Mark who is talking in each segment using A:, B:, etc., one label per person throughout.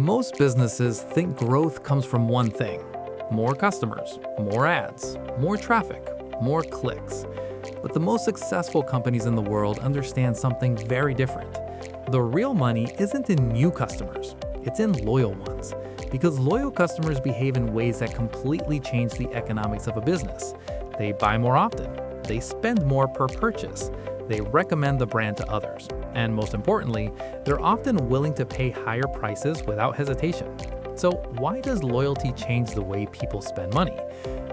A: Most businesses think growth comes from one thing: more customers, more ads, more traffic, more clicks. But the most successful companies in the world understand something very different. The real money isn't in new customers, it's in loyal ones. Because loyal customers behave in ways that completely change the economics of a business. They buy more often, they spend more per purchase, they recommend the brand to others, and most importantly, they're often willing to pay higher prices without hesitation. So why does loyalty change the way people spend money?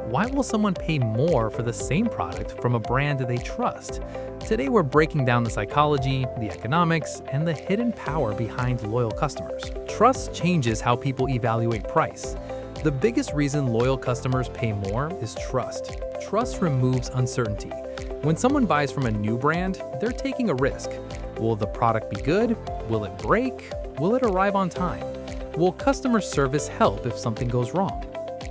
A: Why will someone pay more for the same product from a brand they trust? Today we're breaking down the psychology, the economics, and the hidden power behind loyal customers. Trust changes how people evaluate price. The biggest reason loyal customers pay more is trust. Trust removes uncertainty. When someone buys from a new brand, they're taking a risk. Will the product be good? Will it break? Will it arrive on time? Will customer service help if something goes wrong?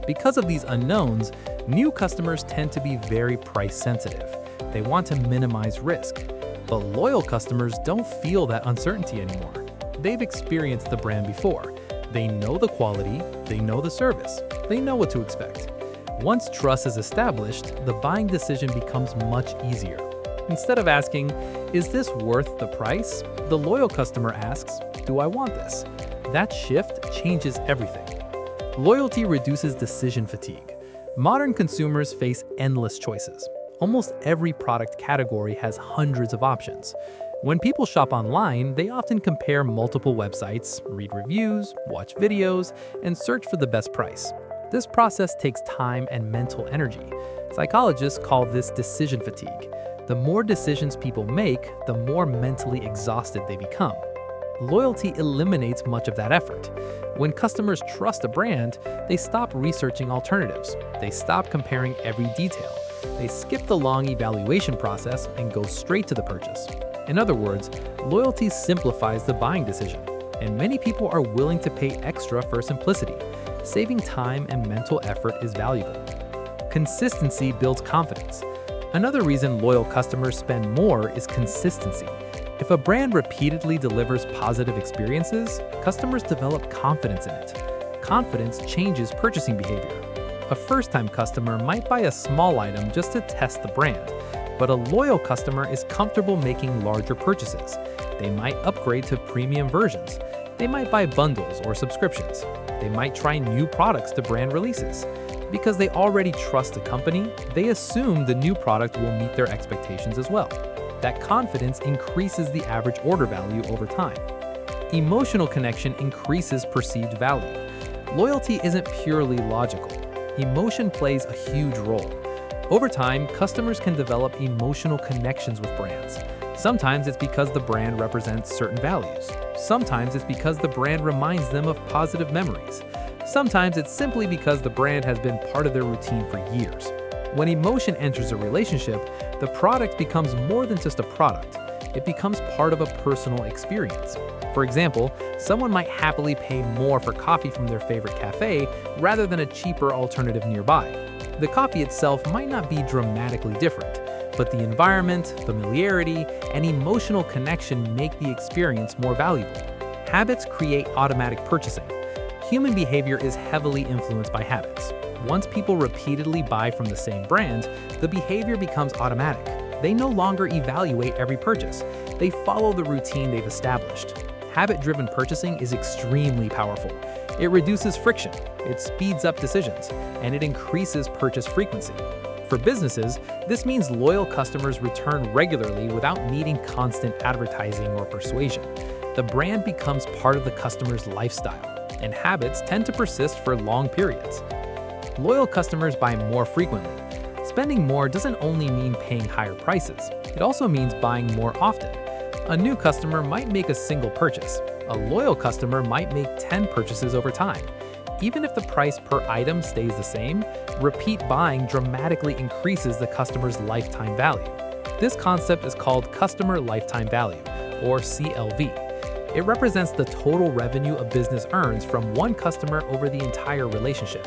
A: Because of these unknowns, new customers tend to be very price sensitive. They want to minimize risk. But loyal customers don't feel that uncertainty anymore. They've experienced the brand before. They know the quality, they know the service, they know what to expect. Once trust is established, the buying decision becomes much easier. Instead of asking, "Is this worth the price?" the loyal customer asks, "Do I want this?" That shift changes everything. Loyalty reduces decision fatigue. Modern consumers face endless choices. Almost every product category has hundreds of options. When people shop online, they often compare multiple websites, read reviews, watch videos, and search for the best price. This process takes time and mental energy. Psychologists call this decision fatigue. The more decisions people make, the more mentally exhausted they become. Loyalty eliminates much of that effort. When customers trust a brand, they stop researching alternatives. They stop comparing every detail. They skip the long evaluation process and go straight to the purchase. In other words, loyalty simplifies the buying decision, and many people are willing to pay extra for simplicity. Saving time and mental effort is valuable. Consistency builds confidence. Another reason loyal customers spend more is consistency. If a brand repeatedly delivers positive experiences, customers develop confidence in it. Confidence changes purchasing behavior. A first-time customer might buy a small item just to test the brand, but a loyal customer is comfortable making larger purchases. They might upgrade to premium versions. They might buy bundles or subscriptions. They might try new products to brand releases. Because they already trust a company, they assume the new product will meet their expectations as well. That confidence increases the average order value over time. Emotional connection increases perceived value. Loyalty isn't purely logical. Emotion plays a huge role. Over time, customers can develop emotional connections with brands. Sometimes it's because the brand represents certain values. Sometimes it's because the brand reminds them of positive memories. Sometimes it's simply because the brand has been part of their routine for years. When emotion enters a relationship, the product becomes more than just a product. It becomes part of a personal experience. For example, someone might happily pay more for coffee from their favorite cafe rather than a cheaper alternative nearby. The coffee itself might not be dramatically different, but the environment, familiarity, and emotional connection make the experience more valuable. Habits create automatic purchasing. Human behavior is heavily influenced by habits. Once people repeatedly buy from the same brand, the behavior becomes automatic. They no longer evaluate every purchase. They follow the routine they've established. Habit-driven purchasing is extremely powerful. It reduces friction, it speeds up decisions, and it increases purchase frequency. For businesses, this means loyal customers return regularly without needing constant advertising or persuasion. The brand becomes part of the customer's lifestyle, and habits tend to persist for long periods. Loyal customers buy more frequently. Spending more doesn't only mean paying higher prices, it also means buying more often. A new customer might make a single purchase. A loyal customer might make 10 purchases over time. Even if the price per item stays the same, repeat buying dramatically increases the customer's lifetime value. This concept is called customer lifetime value, or CLV. It represents the total revenue a business earns from one customer over the entire relationship.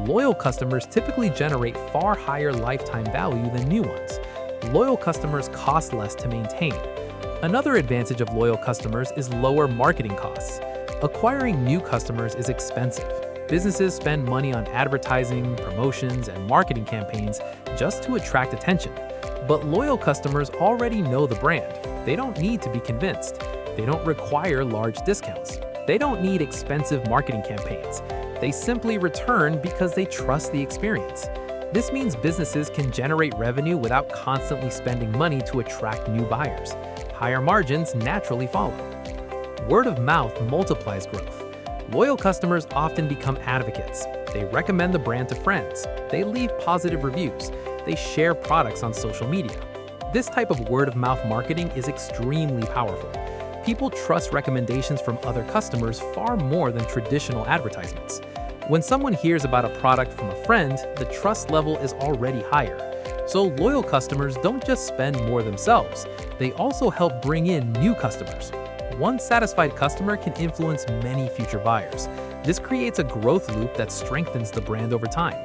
A: Loyal customers typically generate far higher lifetime value than new ones. Loyal customers cost less to maintain. Another advantage of loyal customers is lower marketing costs. Acquiring new customers is expensive. Businesses spend money on advertising, promotions, and marketing campaigns just to attract attention. But loyal customers already know the brand. They don't need to be convinced. They don't require large discounts. They don't need expensive marketing campaigns. They simply return because they trust the experience. This means businesses can generate revenue without constantly spending money to attract new buyers. Higher margins naturally follow. Word of mouth multiplies growth. Loyal customers often become advocates. They recommend the brand to friends. They leave positive reviews. They share products on social media. This type of word-of-mouth marketing is extremely powerful. People trust recommendations from other customers far more than traditional advertisements. When someone hears about a product from a friend, the trust level is already higher. So loyal customers don't just spend more themselves, they also help bring in new customers. One satisfied customer can influence many future buyers. This creates a growth loop that strengthens the brand over time.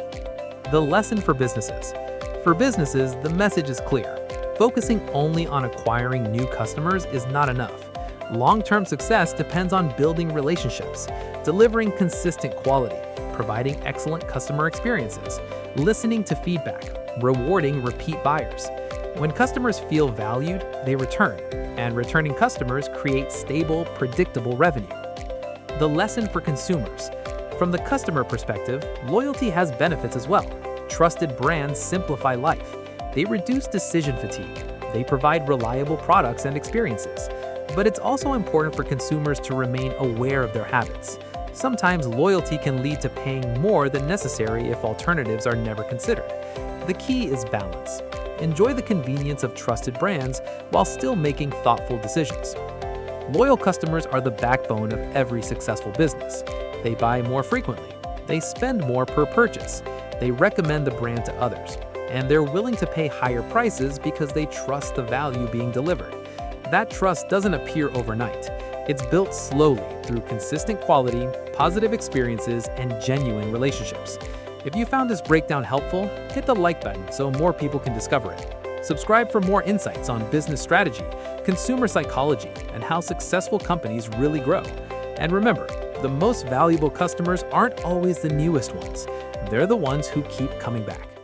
A: The lesson for businesses. For businesses, the message is clear. Focusing only on acquiring new customers is not enough. Long-term success depends on building relationships, delivering consistent quality, providing excellent customer experiences, listening to feedback, rewarding repeat buyers. When customers feel valued, they return, and returning customers create stable, predictable revenue. The lesson for consumers. From the customer perspective, loyalty has benefits as well. Trusted brands simplify life. They reduce decision fatigue. They provide reliable products and experiences. But it's also important for consumers to remain aware of their habits. Sometimes loyalty can lead to paying more than necessary if alternatives are never considered. The key is balance. Enjoy the convenience of trusted brands while still making thoughtful decisions. Loyal customers are the backbone of every successful business. They buy more frequently. They spend more per purchase. They recommend the brand to others. And they're willing to pay higher prices because they trust the value being delivered. That trust doesn't appear overnight. It's built slowly through consistent quality, positive experiences, and genuine relationships. If you found this breakdown helpful, hit the like button so more people can discover it. Subscribe for more insights on business strategy, consumer psychology, and how successful companies really grow. And remember, the most valuable customers aren't always the newest ones. They're the ones who keep coming back.